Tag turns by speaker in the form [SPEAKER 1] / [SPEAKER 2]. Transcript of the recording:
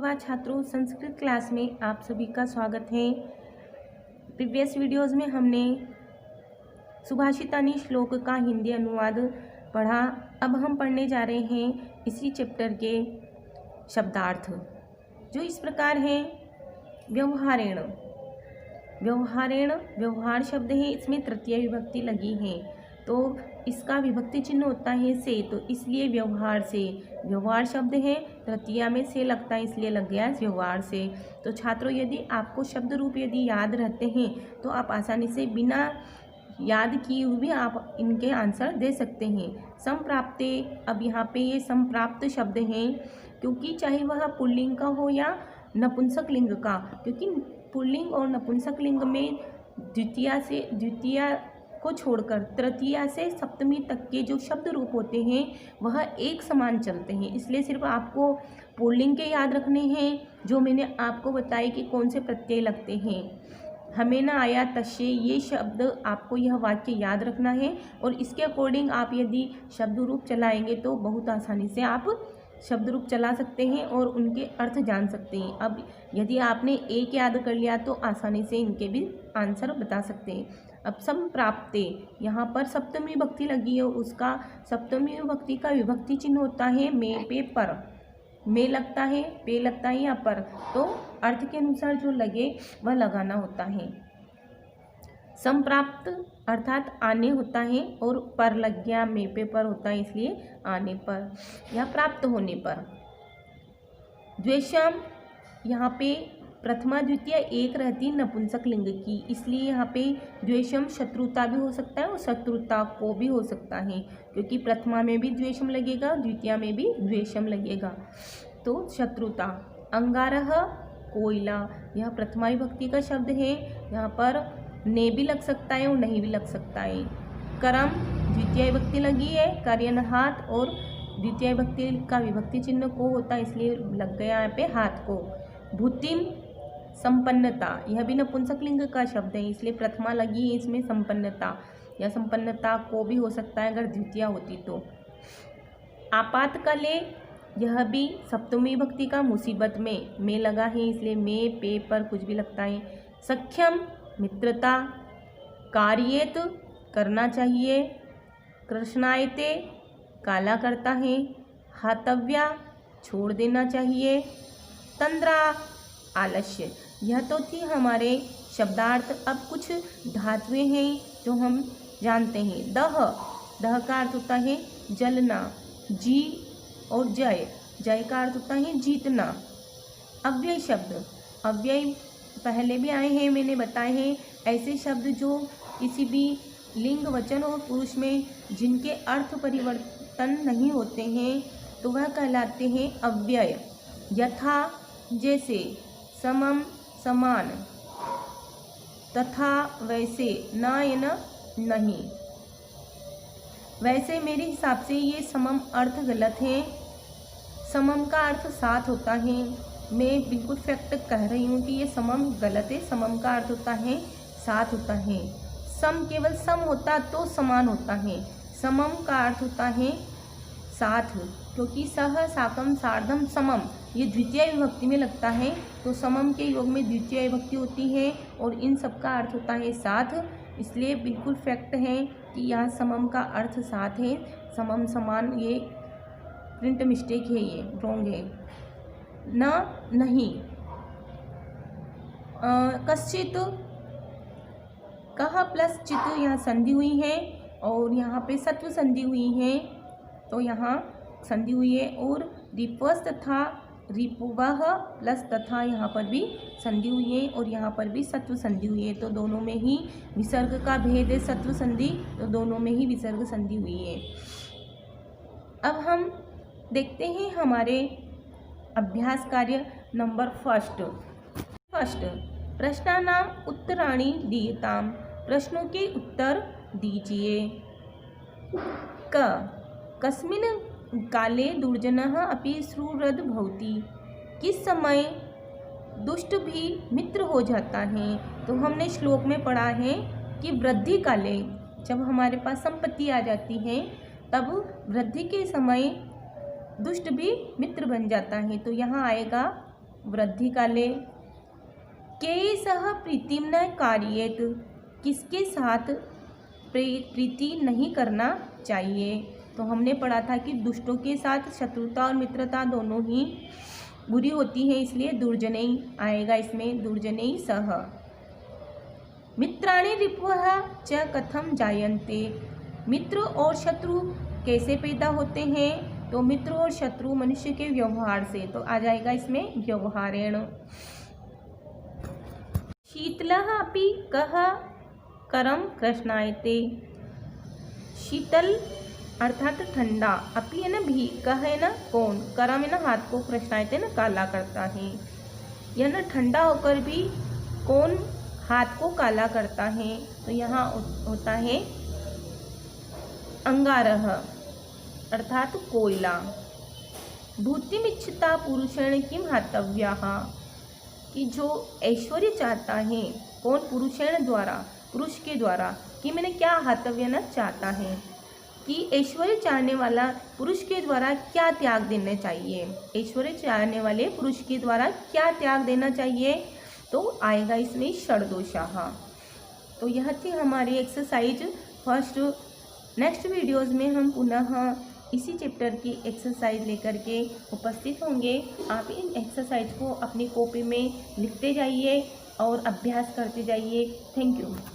[SPEAKER 1] नमस्कार छात्रों, संस्कृत क्लास में आप सभी का स्वागत है। प्रीवियस वीडियोस में हमने सुभाषितानी श्लोक का हिंदी अनुवाद पढ़ा। अब हम पढ़ने जा रहे हैं इसी चैप्टर के शब्दार्थ, जो इस प्रकार हैं। व्यवहारेण, व्यवहारेण व्यवहार शब्द है, इसमें तृतीय विभक्ति लगी है, तो इसका विभक्ति चिन्ह होता है से, तो इसलिए व्यवहार से। व्यवहार शब्द है, तृतीया में से लगता है, इसलिए लग गया व्यवहार से। तो छात्रों, यदि आपको शब्द रूप यदि याद रहते हैं तो आप आसानी से बिना याद किए हुए भी आप इनके आंसर दे सकते हैं। संप्राप्ते, अब यहाँ पे ये संप्राप्त शब्द हैं, क्योंकि चाहे वह पुल्लिंग का हो या नपुंसक लिंग का, क्योंकि पुल्लिंग और नपुंसक लिंग में द्वितीया को छोड़कर तृतीया से सप्तमी तक के जो शब्द रूप होते हैं वह एक समान चलते हैं। इसलिए सिर्फ आपको पुल्लिंग के याद रखने हैं, जो मैंने आपको बताई कि कौन से प्रत्यय लगते हैं। हमें न आया तस्य, ये शब्द आपको यह वाक्य याद रखना है, और इसके अकॉर्डिंग आप यदि शब्द रूप चलाएंगे तो बहुत आसानी से आप शब्द रूप चला सकते हैं और उनके अर्थ जान सकते हैं। अब यदि आपने एक याद कर लिया तो आसानी से इनके भी आंसर बता सकते हैं। अब संप्राप्ते, यहाँ पर सप्तमी विभक्ति लगी है, उसका सप्तमी विभक्ति का विभक्ति चिन्ह होता है में, पे, पर। में लगता है, पे लगता है या पर, तो अर्थ के अनुसार जो लगे वह लगाना होता है। संप्राप्त अर्थात आने होता है, और पर लग गया, में पे पर होता है, इसलिए आने पर या प्राप्त होने पर। द्वेषम, यहाँ पे प्रथमा द्वितीय एक रहती नपुंसक लिंग की, इसलिए यहाँ पे द्वेषम शत्रुता भी हो सकता है और शत्रुता को भी हो सकता है, क्योंकि प्रथमा में भी द्वेषम लगेगा, द्वितीय में भी द्वेषम लगेगा, तो शत्रुता। अंगारह, कोयला, यह प्रथमा विभक्ति का शब्द है, यहाँ पर ने भी लग सकता है और नहीं भी लग सकता है। करम, द्वितीय विभक्ति लगी है, कार्यन हाथ, और द्वितीय विभक्ति का विभक्ति चिन्ह को होता है, इसलिए लग गया यहाँ पे हाथ को। भूतिम, संपन्नता, यह भी नपुंसक लिंग का शब्द है, इसलिए प्रथमा लगी है इसमें संपन्नता, या संपन्नता को भी हो सकता है अगर द्वितीय होती तो। आपातकाले, यह भी सप्तमी विभक्ति का मुसीबत में लगा है, इसलिए में, पे पर कुछ भी लगता है। सख्यम, मित्रता। कार्येत, करना चाहिए। कृष्णायते, काला करता है। हातव्या, छोड़ देना चाहिए। तंद्रा, आलस्य। यह तो थी हमारे शब्दार्थ। अब कुछ धातुएं हैं जो हम जानते हैं। दह, दह का अर्थ होता है जलना। जी और जय, जय का अर्थ होता है जीतना। अव्यय शब्द, अव्यय पहले भी आए हैं, मैंने बताए हैं, ऐसे शब्द जो किसी भी लिंग, वचन और पुरुष में जिनके अर्थ परिवर्तन नहीं होते हैं तो वह कहलाते हैं अव्यय। यथा, जैसे। समम, समान। तथा, वैसे। न, नहीं। वैसे मेरे हिसाब से ये समम अर्थ गलत है। समम का अर्थ साथ होता है, मैं बिल्कुल फैक्ट कह रही हूँ कि ये समम गलत है। समम का अर्थ होता है साथ होता है। सम केवल सम होता तो समान होता है, समम का अर्थ होता है साथ, क्योंकि सह, साकम, सार्धम, समम ये द्वितीय विभक्ति में लगता है, तो समम के योग में द्वितीय विभक्ति होती है और इन सब का अर्थ होता है साथ, इसलिए बिल्कुल फैक्ट है कि यहाँ समम का अर्थ साथ है। समम, समान, ये प्रिंट मिस्टेक है, ये रॉन्ग है। न, नहीं। कश्चित, कह प्लस चित, यहाँ संधि हुई है और यहाँ पे सत्व संधि हुई है, तो यहाँ संधि हुई है। और रिपस तथा रिपुवह प्लस तथा, यहाँ पर भी संधि हुई है और यहाँ पर भी सत्व संधि हुई है, तो दोनों में ही विसर्ग का भेद है, सत्व संधि, तो दोनों में ही विसर्ग संधि हुई है। अब हम देखते हैं हमारे अभ्यास कार्य नंबर फर्स्ट। प्रश्नानाम उत्तराणि दीयताम, प्रश्नों के उत्तर दीजिए। कस्मिन् काले दुर्जनः अपि सुहृद भवति, किस समय दुष्ट भी मित्र हो जाता है। तो हमने श्लोक में पढ़ा है कि वृद्धि काले, जब हमारे पास संपत्ति आ जाती है तब वृद्धि के समय दुष्ट भी मित्र बन जाता है। तो यहाँ आएगा वृद्धि काले के सह प्रीतिम न कार्येत, किसके साथ प्रीति नहीं करना चाहिए। तो हमने पढ़ा था कि दुष्टों के साथ शत्रुता और मित्रता दोनों ही बुरी होती है, इसलिए दुर्जनई आएगा इसमें, दुर्जनई सह। मित्राणि रिपुः च कथम जायन्ते, मित्र और शत्रु कैसे पैदा होते हैं। तो मित्र और शत्रु मनुष्य के व्यवहार से, तो आ जाएगा इसमें व्यवहारेण। शीतलः अपि कः करम कृष्णायते, शीतल अर्थात ठंडा, अपि है ना भी, कह है ना कौन, करम है ना हाथ को, कृष्णायते ना काला करता है। यह ना ठंडा होकर भी कौन हाथ को काला करता है। तो यहाँ होता है अंगारह अर्थात कोयला। भूतिमिच्छता पुरुषेण किम हातव्याः, कि जो ऐश्वर्य चाहता है कौन, पुरुषेण द्वारा, पुरुष के द्वारा, कि मैंने क्या हातव्य न चाहता है, कि ऐश्वर्य चाहने वाला पुरुष के द्वारा क्या त्याग देना चाहिए, ऐश्वर्य चाहने वाले पुरुष के द्वारा क्या त्याग देना चाहिए। तो आएगा इसमें षड्दोषाः। तो यह थी हमारी एक्सरसाइज फर्स्ट। नेक्स्ट वीडियोज़ में हम पुनः इसी चैप्टर की एक्सरसाइज लेकर के उपस्थित होंगे। आप इन एक्सरसाइज को अपनी कॉपी में लिखते जाइए और अभ्यास करते जाइए। Thank you.